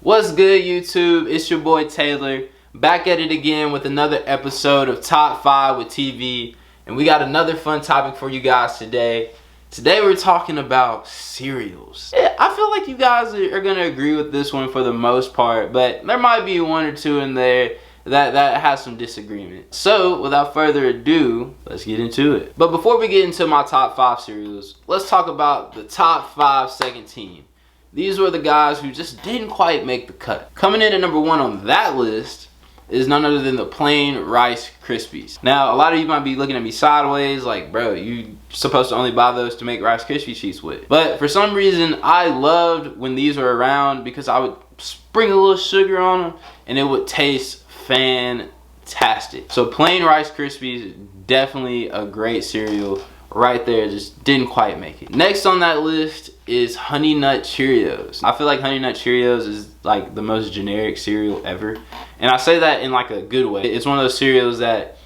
What's good, YouTube? It's your boy Taylor, back at it again with another episode of Top 5 with TV, and we got another fun topic for you guys today. Today we're talking about cereals. I feel like you guys are gonna agree with this one for the most part, but there might be one or two in there that has some disagreement. So without further ado, let's get into it. But before we get into my top 5 cereals, let's talk about the top 5 second team. These were the guys who just didn't quite make the cut. Coming in at number 1 on that list is none other than the plain Rice Krispies. Now, a lot of you might be looking at me sideways like, bro, you supposed to only buy those to make Rice Krispie treats with. But for some reason, I loved when these were around because I would sprinkle a little sugar on them and it would taste fantastic. So plain Rice Krispies, definitely a great cereal right there, just didn't quite make it. Next on that list is Honey Nut Cheerios. I feel like Honey Nut Cheerios is like the most generic cereal ever, and I say that in like a good way. It's one of those cereals that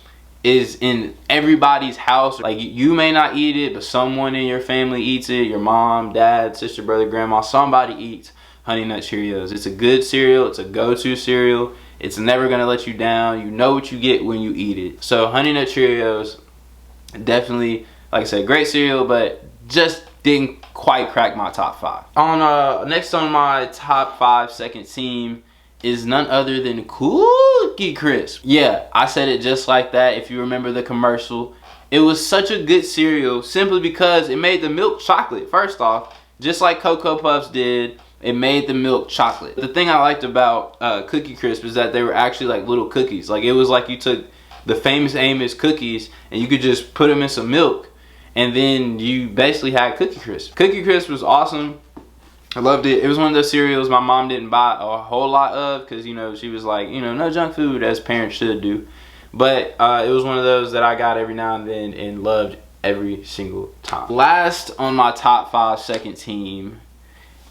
is in everybody's house. Like, you may not eat it, but someone in your family eats it. Your mom, dad, sister, brother, grandma, somebody eats Honey Nut Cheerios. It's a good cereal. It's a go-to cereal. It's never gonna let you down. You know what you get when you eat it. So Honey Nut Cheerios, definitely, like I said, great cereal, but just didn't quite crack my top 5. Next on my top 5 second team is none other than Cookie Crisp. Yeah, I said it just like that. If you remember the commercial, it was such a good cereal simply because it made the milk chocolate. First off, just like Cocoa Puffs did, it made the milk chocolate. The thing I liked about Cookie Crisp is that they were actually like little cookies. Like, it was like you took the Famous Amos cookies and you could just put them in some milk, and then you basically had Cookie Crisp. Cookie Crisp was awesome. I loved it. It was one of those cereals my mom didn't buy a whole lot of because, you know, she was like, you know, no junk food, as parents should do. But it was one of those that I got every now and then and loved every single time. Last on my top 5 second team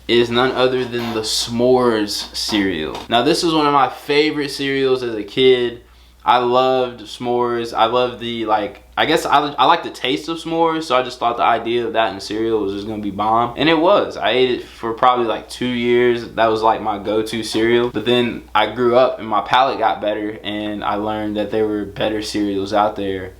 is none other than the S'mores cereal. Now, this is one of my favorite cereals as a kid. I loved s'mores. I love the, like, I guess I like the taste of s'mores, so I just thought the idea of that in cereal was just gonna be bomb. And it was. I ate it for probably like 2 years. That was like my go-to cereal. But then I grew up and my palate got better and I learned that there were better cereals out there.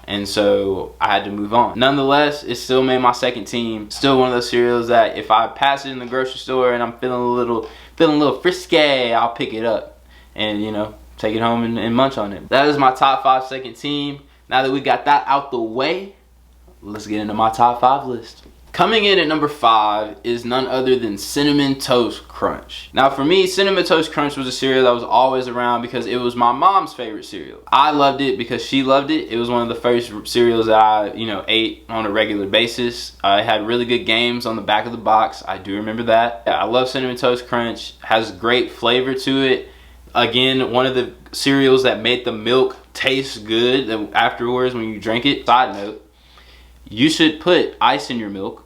And so I had to move on. Nonetheless, it still made my second team. Still one of those cereals that if I pass it in the grocery store and I'm feeling a little frisky, I'll pick it up and, you know, take it home and munch on it. That is my top 5 second team. Now that we got that out the way, let's get into my top 5 list. Coming in at number 5 is none other than Cinnamon Toast Crunch. Now, for me, Cinnamon Toast Crunch was a cereal that was always around because it was my mom's favorite cereal. I loved it because she loved it. It was one of the first cereals that I, you know, ate on a regular basis. It had really good games on the back of the box. I do remember that. I love Cinnamon Toast Crunch. Has great flavor to it. Again, one of the cereals that made the milk taste good afterwards when you drink it. Side note, you should put ice in your milk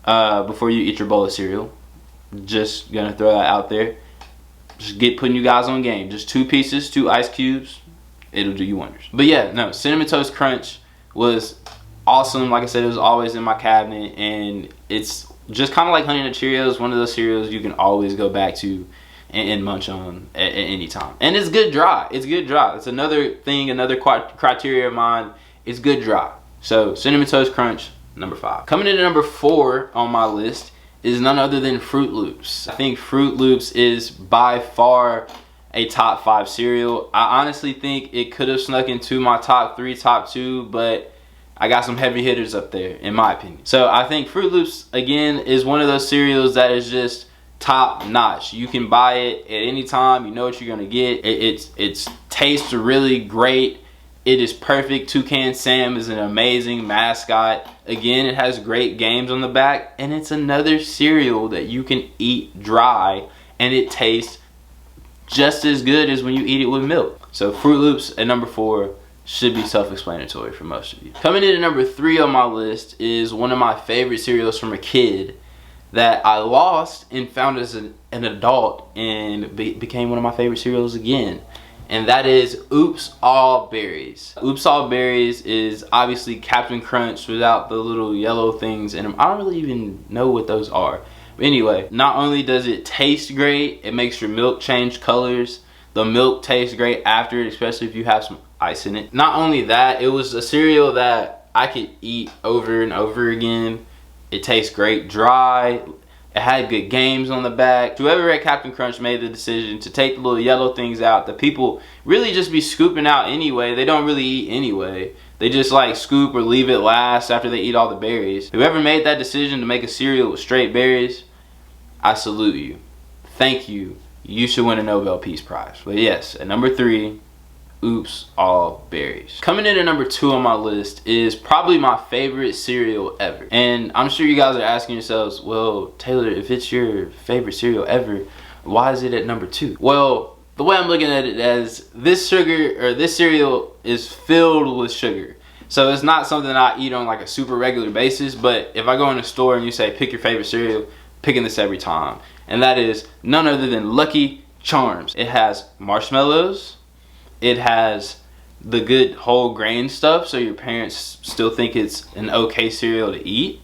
before you eat your bowl of cereal. Just gonna throw that out there. Just putting you guys on game. Just 2 pieces, 2 ice cubes. It'll do you wonders. But yeah, no, Cinnamon Toast Crunch was awesome. Like I said, it was always in my cabinet, and it's just kind of like Honey Nut Cheerios. One of those cereals you can always go back to and munch on at any time. And it's good dry. It's good dry. It's another thing, another criteria of mine. It's good dry. So Cinnamon Toast Crunch, number 5. Coming in at number 4 on my list is none other than Froot Loops. I think Froot Loops is by far a top 5 cereal. I honestly think it could have snuck into my top 3, top 2, but I got some heavy hitters up there, in my opinion. So I think Froot Loops, again, is one of those cereals that is just top notch. You can buy it at any time. You know what you're gonna get. It tastes really great. It is perfect. Toucan Sam is an amazing mascot. Again, it has great games on the back, and it's another cereal that you can eat dry and it tastes just as good as when you eat it with milk. So Froot Loops at number 4 should be self-explanatory for most of you. Coming in at number 3 on my list is one of my favorite cereals from a kid that I lost and found as an adult and became one of my favorite cereals again. And that is Oops All Berries. Oops All Berries is obviously Captain Crunch without the little yellow things in them. I don't really even know what those are. Anyway, not only does it taste great, it makes your milk change colors. The milk tastes great after it, especially if you have some ice in it. Not only that, it was a cereal that I could eat over and over again. It tastes great dry. It had good games on the back. Whoever at Captain Crunch made the decision to take the little yellow things out that people really just be scooping out anyway. They don't really eat anyway. They just like scoop or leave it last after they eat all the berries. Whoever made that decision to make a cereal with straight berries, I salute you. Thank you. You should win a Nobel Peace Prize. But yes, at number 3, Oops All Berries. Coming in at number 2 on my list is probably my favorite cereal ever. And I'm sure you guys are asking yourselves, well, Taylor, if it's your favorite cereal ever, why is it at number 2? Well, the way I'm looking at it as this cereal is filled with sugar. So it's not something I eat on like a super regular basis, but if I go in a store and you say pick your favorite cereal, picking this every time. And that is none other than Lucky Charms. It has marshmallows. It has the good whole grain stuff, so your parents still think it's an okay cereal to eat.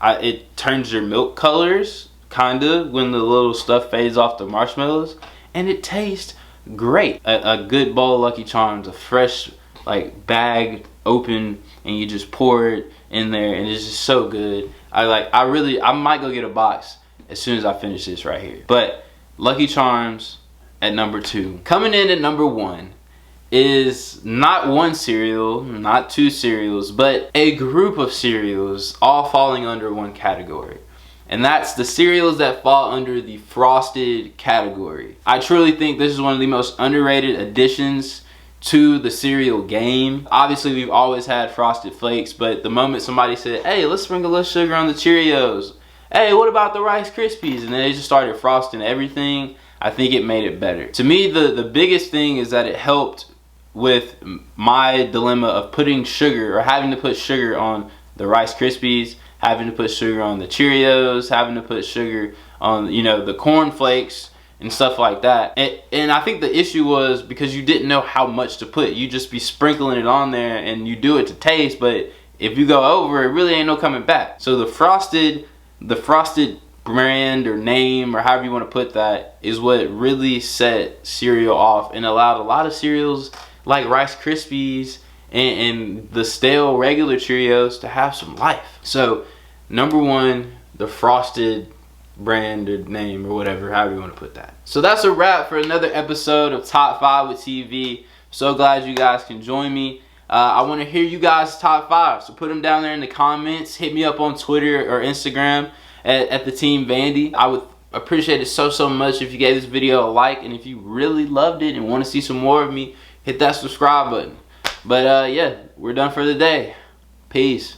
It turns your milk colors, kind of, when the little stuff fades off the marshmallows. And it tastes great. A good bowl of Lucky Charms, a fresh like bag open, and you just pour it in there, and it's just so good. I might go get a box as soon as I finish this right here. But Lucky Charms at number 2. Coming in at number 1 is not one cereal, not 2 cereals, but a group of cereals all falling under one category. And that's the cereals that fall under the frosted category. I truly think this is one of the most underrated additions to the cereal game. Obviously, we've always had Frosted Flakes, but the moment somebody said, hey, let's sprinkle less sugar on the Cheerios. Hey, what about the Rice Krispies? And then they just started frosting everything. I think it made it better. To me, the biggest thing is that it helped with my dilemma of putting sugar, or having to put sugar on the Rice Krispies, having to put sugar on the Cheerios, having to put sugar on, you know, the Corn Flakes and stuff like that. And I think the issue was because you didn't know how much to put. You just be sprinkling it on there and you do it to taste, but if you go over, it really ain't no coming back. So the frosted brand or name, or however you want to put that, is what really set cereal off and allowed a lot of cereals like Rice Krispies and the stale regular Cheerios to have some life. So number 1, the frosted brand or name or whatever, however you want to put that. So that's a wrap for another episode of Top 5 with TV. So glad you guys can join me. I want to hear you guys' top 5, so put them down there in the comments. Hit me up on Twitter or Instagram at the Team Vandy. I would appreciate it so much if you gave this video a like, and if you really loved it and want to see some more of me, hit that subscribe button. But yeah, we're done for the day. Peace.